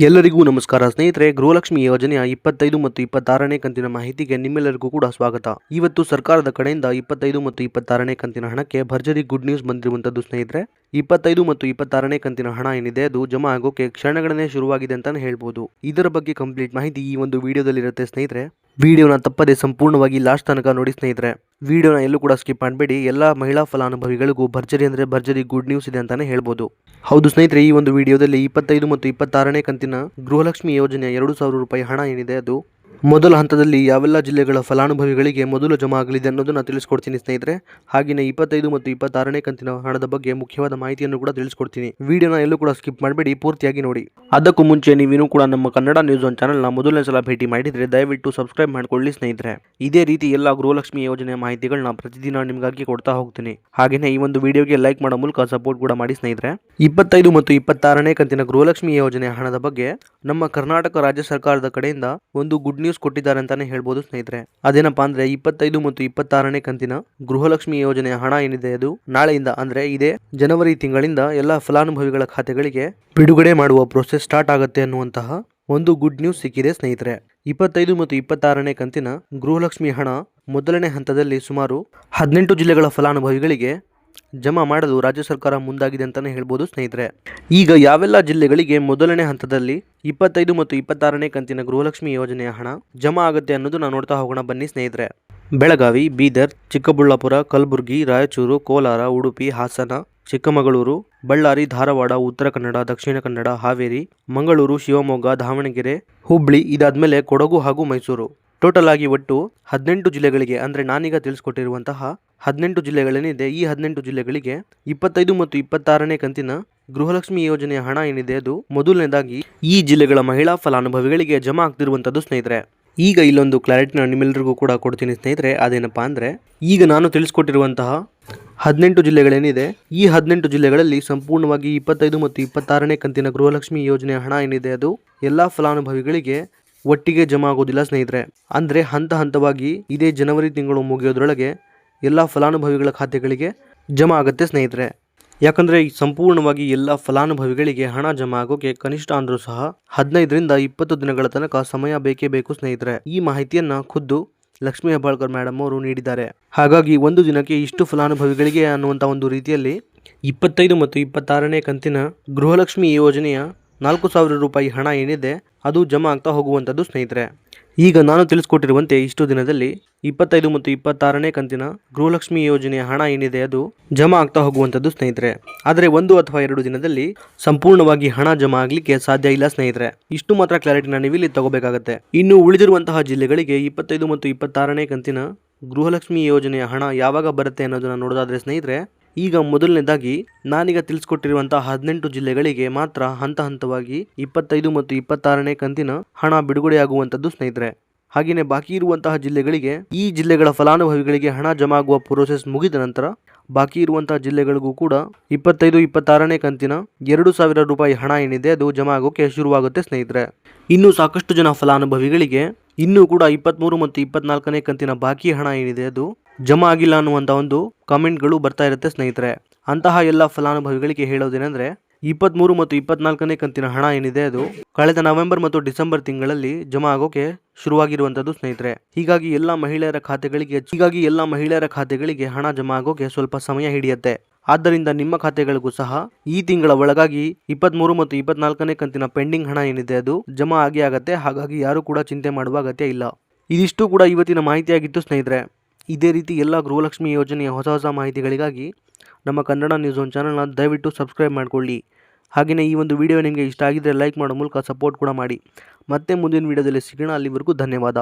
ಎಲ್ಲರಿಗೂ ನಮಸ್ಕಾರ ಸ್ನೇಹಿತರೆ. ಗೃಹಲಕ್ಷ್ಮಿ ಯೋಜನೆಯ 25 ಮತ್ತು 26ನೇ ಕಂತಿನ ಮಾಹಿತಿಗೆ ನಿಮ್ಮೆಲ್ಲರಿಗೂ ಕೂಡ ಸ್ವಾಗತ. ಇವತ್ತು ಸರ್ಕಾರದ ಕಡೆಯಿಂದ 25 ಮತ್ತು 26ನೇ ಕಂತಿನ ಹಣಕ್ಕೆ ಭರ್ಜರಿ ಗುಡ್ ನ್ಯೂಸ್ ಬಂದಿರುವಂತದ್ದು ಸ್ನೇಹಿತರೆ. 25 ಮತ್ತು 26ನೇ ಕಂತಿನ ಹಣ ಏನಿದೆ ಅದು ಜಮಾ ಆಗೋಕೆ ಕ್ಷಣಗಣನೆ ಶುರುವಾಗಿದೆ ಅಂತಾನೆ ಹೇಳ್ಬೋದು. ಇದರ ಬಗ್ಗೆ ಕಂಪ್ಲೀಟ್ ಮಾಹಿತಿ ಈ ಒಂದು ವಿಡಿಯೋದಲ್ಲಿ ಇರುತ್ತೆ ಸ್ನೇಹಿತರೆ. ವಿಡಿಯೋನ ತಪ್ಪದೆ ಸಂಪೂರ್ಣವಾಗಿ ಲಾಸ್ಟ್ ತನಕ ನೋಡಿ ಸ್ನೇಹಿತರೆ. ವಿಡಿಯೋನ ಎಲ್ಲೂ ಕೂಡ ಸ್ಕಿಪ್ ಮಾಡಬೇಡಿ. ಎಲ್ಲ ಮಹಿಳಾ ಫಲಾನುಭವಿಗಳಿಗೂ ಭರ್ಜರಿ ಅಂದ್ರೆ ಭರ್ಜರಿ ಗುಡ್ ನ್ಯೂಸ್ ಇದೆ ಅಂತಾನೆ ಹೇಳ್ಬೋದು. ಹೌದು ಸ್ನೇಹಿತರೆ, ಈ ಒಂದು ವಿಡಿಯೋದಲ್ಲಿ 25 ಮತ್ತು 26ನೇ ಕಂತಿನ ಗೃಹಲಕ್ಷ್ಮಿ ಯೋಜನೆಯ 2,000 ರೂಪಾಯಿ ಹಣ ಏನಿದೆ ಅದು ಮೊದಲ ಹಂತದಲ್ಲಿ ಯಾವೆಲ್ಲ ಜಿಲ್ಲೆಗಳ ಫಲಾನುಭವಿಗಳಿಗೆ ಮೊದಲು ಜಮಾ ಆಗಲಿದೆ ಅನ್ನೋದನ್ನ ತಿಳಿಸ್ಕೊಡ್ತೀನಿ ಸ್ನೇಹಿತರೆ. ಹಾಗೆಯೇ 25 ಮತ್ತು 26ನೇ ಕಂತಿನ ಹಣದ ಬಗ್ಗೆ ಮುಖ್ಯವಾದ ಮಾಹಿತಿಯನ್ನು ಕೂಡ ತಿಳಿಸ್ಕೊಡ್ತೀನಿ. ವಿಡಿಯೋನ ಎಲ್ಲೂ ಕೂಡ ಸ್ಕಿಪ್ ಮಾಡಬೇಡಿ, ಪೂರ್ತಿಯಾಗಿ ನೋಡಿ. ಅದಕ್ಕೂ ಮುಂಚೆ ನೀವೇನು ಕೂಡ ನಮ್ಮ ಕನ್ನಡ ನ್ಯೂಸ್ ಒನ್ ಚಾನೆಲ್ನ ಮೊದಲನೇ ಸಲ ಭೇಟಿ ಮಾಡಿದ್ರೆ ದಯವಿಟ್ಟು ಸಬ್ಸ್ಕ್ರೈಬ್ ಮಾಡ್ಕೊಳ್ಳಿ ಸ್ನೇಹಿತರೆ. ಇದೇ ರೀತಿ ಎಲ್ಲ ಗೃಹಲಕ್ಷ್ಮಿ ಯೋಜನೆಯ ಮಾಹಿತಿಗಳನ್ನ ಪ್ರತಿದಿನ ನಿಮಗಾಗಿ ಕೊಡ್ತಾ ಹೋಗ್ತೀನಿ. ಹಾಗೆಯೇ ಈ ಒಂದು ವಿಡಿಯೋಗೆ ಲೈಕ್ ಮಾಡೋ ಮೂಲಕ ಸಪೋರ್ಟ್ ಕೂಡ ಮಾಡಿ ಸ್ನೇಹಿತರೆ. 25 ಮತ್ತು 26ನೇ ಕಂತಿನ ಗೃಹಲಕ್ಷ್ಮಿ ಯೋಜನೆಯ ಹಣದ ಬಗ್ಗೆ ನಮ್ಮ ಕರ್ನಾಟಕ ರಾಜ್ಯ ಸರ್ಕಾರದ ಕಡೆಯಿಂದ ಒಂದು ಗುಡ್ ನ್ಯೂಸ್ ಕೊಟ್ಟಿದ್ದಾರೆ ಅಂತಾನೆ ಹೇಳ್ಬೋದು ಸ್ನೇಹಿತರೆ. ಅದೇನಪ್ಪಾ ಅಂದ್ರೆ 25 ಮತ್ತು 26ನೇ ಕಂತಿನ ಗೃಹಲಕ್ಷ್ಮಿ ಯೋಜನೆಯ ಹಣ ಏನಿದೆ ಅದು ನಾಳೆಯಿಂದ ಅಂದ್ರೆ ಇದೇ ಜನವರಿ ತಿಂಗಳಿಂದ ಎಲ್ಲ ಫಲಾನುಭವಿಗಳ ಖಾತೆಗಳಿಗೆ ಬಿಡುಗಡೆ ಮಾಡುವ ಪ್ರೋಸೆಸ್ ಸ್ಟಾರ್ಟ್ ಆಗುತ್ತೆ ಅನ್ನುವಂತಹ ಒಂದು ಗುಡ್ ನ್ಯೂಸ್ ಸಿಕ್ಕಿದೆ ಸ್ನೇಹಿತರೆ. 25 ಮತ್ತು 26ನೇ ಕಂತಿನ ಗೃಹಲಕ್ಷ್ಮಿ ಹಣ ಮೊದಲನೇ ಹಂತದಲ್ಲಿ ಸುಮಾರು 18 ಜಿಲ್ಲೆಗಳ ಫಲಾನುಭವಿಗಳಿಗೆ ಜಮಾ ಮಾಡಲು ರಾಜ್ಯ ಸರ್ಕಾರ ಮುಂದಾಗಿದೆ ಅಂತಾನೆ ಹೇಳ್ಬೋದು ಸ್ನೇಹಿತರೆ. ಈಗ ಯಾವೆಲ್ಲ ಜಿಲ್ಲೆಗಳಿಗೆ ಮೊದಲನೇ ಹಂತದಲ್ಲಿ 25 ಮತ್ತು 26ನೇ ಕಂತಿನ ಗೃಹಲಕ್ಷ್ಮಿ ಯೋಜನೆಯ ಹಣ ಜಮಾ ಆಗುತ್ತೆ ಅನ್ನೋದು ನಾವು ನೋಡ್ತಾ ಹೋಗೋಣ ಬನ್ನಿ ಸ್ನೇಹಿತರೆ. ಬೆಳಗಾವಿ, ಬೀದರ್, ಚಿಕ್ಕಬಳ್ಳಾಪುರ, ಕಲಬುರಗಿ, ರಾಯಚೂರು, ಕೋಲಾರ, ಉಡುಪಿ, ಹಾಸನ, ಚಿಕ್ಕಮಗಳೂರು, ಬಳ್ಳಾರಿ, ಧಾರವಾಡ, ಉತ್ತರ ಕನ್ನಡ, ದಕ್ಷಿಣ ಕನ್ನಡ, ಹಾವೇರಿ, ಮಂಗಳೂರು, ಶಿವಮೊಗ್ಗ, ದಾವಣಗೆರೆ, ಹುಬ್ಳಿ, ಇದಾದ್ಮೇಲೆ ಕೊಡಗು ಹಾಗೂ ಮೈಸೂರು. ಟೋಟಲ್ ಆಗಿ ಒಟ್ಟು 18 ಜಿಲ್ಲೆಗಳಿಗೆ ಅಂದ್ರೆ ನಾನೀಗ ತಿಳಿಸ್ಕೊಟ್ಟಿರುವಂತಹ 18 ಜಿಲ್ಲೆಗಳೇನಿದೆ ಈ 18 ಜಿಲ್ಲೆಗಳಿಗೆ 25 ಮತ್ತು 26ನೇ ಕಂತಿನ ಗೃಹಲಕ್ಷ್ಮಿ ಯೋಜನೆಯ ಹಣ ಏನಿದೆ ಅದು ಮೊದಲನೇದಾಗಿ ಈ ಜಿಲ್ಲೆಗಳ ಮಹಿಳಾ ಫಲಾನುಭವಿಗಳಿಗೆ ಜಮಾ ಆಗ್ತಿರುವಂತದ್ದು ಸ್ನೇಹಿತರೆ. ಈಗ ಇಲ್ಲೊಂದು ಕ್ಲಾರಿಟಿನ ನಿಮ್ಮೆಲ್ಲರಿಗೂ ಕೂಡ ಕೊಡ್ತೀನಿ ಸ್ನೇಹಿತರೆ. ಅದೇನಪ್ಪಾ ಅಂದ್ರೆ ಈಗ ನಾನು ತಿಳಿಸ್ಕೊಟ್ಟಿರುವಂತಹ 18 ಜಿಲ್ಲೆಗಳೇನಿದೆ ಈ 18 ಜಿಲ್ಲೆಗಳಲ್ಲಿ ಸಂಪೂರ್ಣವಾಗಿ 25 ಮತ್ತು 26ನೇ ಕಂತಿನ ಗೃಹಲಕ್ಷ್ಮಿ ಯೋಜನೆಯ ಹಣ ಏನಿದೆ ಅದು ಎಲ್ಲಾ ಫಲಾನುಭವಿಗಳಿಗೆ ಒಟ್ಟಿಗೆ ಜಮಾ ಆಗೋದಿಲ್ಲ ಸ್ನೇಹಿತರೆ. ಅಂದ್ರೆ ಹಂತ ಹಂತವಾಗಿ ಇದೇ ಜನವರಿ ತಿಂಗಳು ಮುಗಿಯೋದ್ರೊಳಗೆ ಎಲ್ಲ ಫಲಾನುಭವಿಗಳ ಖಾತೆಗಳಿಗೆ ಜಮಾ ಆಗುತ್ತೆ ಸ್ನೇಹಿತರೆ. ಯಾಕಂದ್ರೆ ಸಂಪೂರ್ಣವಾಗಿ ಎಲ್ಲ ಫಲಾನುಭವಿಗಳಿಗೆ ಹಣ ಜಮಾ ಆಗೋಕೆ ಕನಿಷ್ಠ ಅಂದ್ರೂ ಸಹ 15ರಿಂದ 20 ದಿನಗಳ ತನಕ ಸಮಯ ಬೇಕೇ ಬೇಕು ಸ್ನೇಹಿತರೆ. ಈ ಮಾಹಿತಿಯನ್ನ ಖುದ್ದು ಲಕ್ಷ್ಮೀ ಹೆಬ್ಬಾಳ್ಕರ್ ಮೇಡಮ್ ಅವರು ನೀಡಿದ್ದಾರೆ. ಹಾಗಾಗಿ ಒಂದು ದಿನಕ್ಕೆ ಇಷ್ಟು ಫಲಾನುಭವಿಗಳಿಗೆ ಅನ್ನುವಂಥ ಒಂದು ರೀತಿಯಲ್ಲಿ 25 ಮತ್ತು 26ನೇ ಕಂತಿನ ಗೃಹಲಕ್ಷ್ಮಿ ಯೋಜನೆಯ 4,000 ರೂಪಾಯಿ ಹಣ ಏನಿದೆ ಅದು ಜಮಾ ಆಗ್ತಾ ಹೋಗುವಂಥದ್ದು ಸ್ನೇಹಿತರೆ. ಈಗ ನಾನು ತಿಳಿಸ್ಕೊಟ್ಟಿರುವಂತೆ ಇಷ್ಟು ದಿನದಲ್ಲಿ 25 ಮತ್ತು 26ನೇ ಕಂತಿನ ಗೃಹಲಕ್ಷ್ಮಿ ಯೋಜನೆಯ ಹಣ ಏನಿದೆ ಅದು ಜಮಾ ಆಗ್ತಾ ಹೋಗುವಂಥದ್ದು ಸ್ನೇಹಿತರೆ. ಆದರೆ 1 ಅಥವಾ 2 ದಿನದಲ್ಲಿ ಸಂಪೂರ್ಣವಾಗಿ ಹಣ ಜಮಾ ಆಗ್ಲಿಕ್ಕೆ ಸಾಧ್ಯ ಇಲ್ಲ ಸ್ನೇಹಿತರೆ. ಇಷ್ಟು ಮಾತ್ರ ಕ್ಲಾರಿಟಿನ ನೀವು ಇಲ್ಲಿ ತಗೋಬೇಕಾಗತ್ತೆ. ಇನ್ನು ಉಳಿದಿರುವಂತಹ ಜಿಲ್ಲೆಗಳಿಗೆ 25 ಮತ್ತು 26ನೇ ಕಂತಿನ ಗೃಹಲಕ್ಷ್ಮಿ ಯೋಜನೆಯ ಹಣ ಯಾವಾಗ ಬರುತ್ತೆ ಅನ್ನೋದನ್ನ ನೋಡೋದಾದ್ರೆ ಸ್ನೇಹಿತರೆ, ಈಗ ಮೊದಲನೇದಾಗಿ ನಾನೀಗ ತಿಳಿಸ್ಕೊಟ್ಟಿರುವಂತಹ 18 ಜಿಲ್ಲೆಗಳಿಗೆ ಮಾತ್ರ ಹಂತ ಹಂತವಾಗಿ 25 ಮತ್ತು 26ನೇ ಕಂತಿನ ಹಣ ಬಿಡುಗಡೆಯಾಗುವಂಥದ್ದು ಸ್ನೇಹಿತರೆ. ಹಾಗೆಯೇ ಬಾಕಿ ಇರುವಂತಹ ಜಿಲ್ಲೆಗಳಿಗೆ ಈ ಜಿಲ್ಲೆಗಳ ಫಲಾನುಭವಿಗಳಿಗೆ ಹಣ ಜಮಾ ಆಗುವ ಪ್ರೋಸೆಸ್ ಮುಗಿದ ನಂತರ ಬಾಕಿ ಇರುವಂತಹ ಜಿಲ್ಲೆಗಳಿಗೂ ಕೂಡ 25, 26ನೇ ಕಂತಿನ 2,000 ರೂಪಾಯಿ ಹಣ ಏನಿದೆ ಅದು ಜಮಾ ಆಗೋಕೆ ಶುರುವಾಗುತ್ತೆ ಸ್ನೇಹಿತರೆ. ಇನ್ನು ಸಾಕಷ್ಟು ಜನ ಫಲಾನುಭವಿಗಳಿಗೆ ಇನ್ನೂ ಕೂಡ 23 ಮತ್ತು 24ನೇ ಕಂತಿನ ಬಾಕಿ ಹಣ ಏನಿದೆ ಅದು ಜಮಾ ಆಗಿಲ್ಲ ಅನ್ನುವಂಥ ಒಂದು ಕಾಮೆಂಟ್ಗಳು ಬರ್ತಾ ಇರುತ್ತೆ ಸ್ನೇಹಿತರೆ. ಅಂತಹ ಎಲ್ಲ ಫಲಾನುಭವಿಗಳಿಗೆ ಹೇಳೋದೇನೆಂದ್ರೆ 23 ಮತ್ತು 24ನೇ ಕಂತಿನ ಹಣ ಏನಿದೆ ಅದು ಕಳೆದ ನವೆಂಬರ್ ಮತ್ತು ಡಿಸೆಂಬರ್ ತಿಂಗಳಲ್ಲಿ ಜಮಾ ಆಗೋಕೆ ಶುರುವಾಗಿರುವಂತದ್ದು ಸ್ನೇಹಿತರೆ. ಹೀಗಾಗಿ ಎಲ್ಲ ಮಹಿಳೆಯರ ಖಾತೆಗಳಿಗೆ ಹಣ ಜಮಾ ಆಗೋಕೆ ಸ್ವಲ್ಪ ಸಮಯ ಹಿಡಿಯುತ್ತೆ. ಆದ್ದರಿಂದ ನಿಮ್ಮ ಖಾತೆಗಳಿಗೂ ಸಹ ಈ ತಿಂಗಳ ಒಳಗಾಗಿ 23 ಮತ್ತು 24ನೇ ಕಂತಿನ ಪೆಂಡಿಂಗ್ ಹಣ ಏನಿದೆ ಅದು ಜಮಾ ಆಗತ್ತೆ. ಹಾಗಾಗಿ ಯಾರು ಕೂಡ ಚಿಂತೆ ಮಾಡುವ ಅಗತ್ಯ ಇಲ್ಲ. ಇದಿಷ್ಟು ಕೂಡ ಇವತ್ತಿನ ಮಾಹಿತಿಯಾಗಿತ್ತು ಸ್ನೇಹಿತರೆ. ಇದೇ ರೀತಿ ಎಲ್ಲ ಗೃಹಲಕ್ಷ್ಮಿ ಯೋಜನೆಯ ಹೊಸ ಮಾಹಿತಿಗಳಿಗಾಗಿ ನಮ್ಮ ಕನ್ನಡ ನ್ಯೂಸ್ ಒನ್ ಚಾನಲ್ನ ದಯವಿಟ್ಟು ಸಬ್ಸ್ಕ್ರೈಬ್ ಮಾಡಿಕೊಳ್ಳಿ. ಹಾಗೆಯೇ ಈ ಒಂದು ವಿಡಿಯೋ ನಿಮಗೆ ಇಷ್ಟ ಆಗಿದ್ರೆ ಲೈಕ್ ಮಾಡೋ ಮೂಲಕ ಸಪೋರ್ಟ್ ಕೂಡ ಮಾಡಿ. ಮತ್ತೆ ಮುಂದಿನ ವಿಡಿಯೋದಲ್ಲಿ ಸಿಗೋಣ. ಅಲ್ಲಿವರೆಗೂ ಧನ್ಯವಾದ.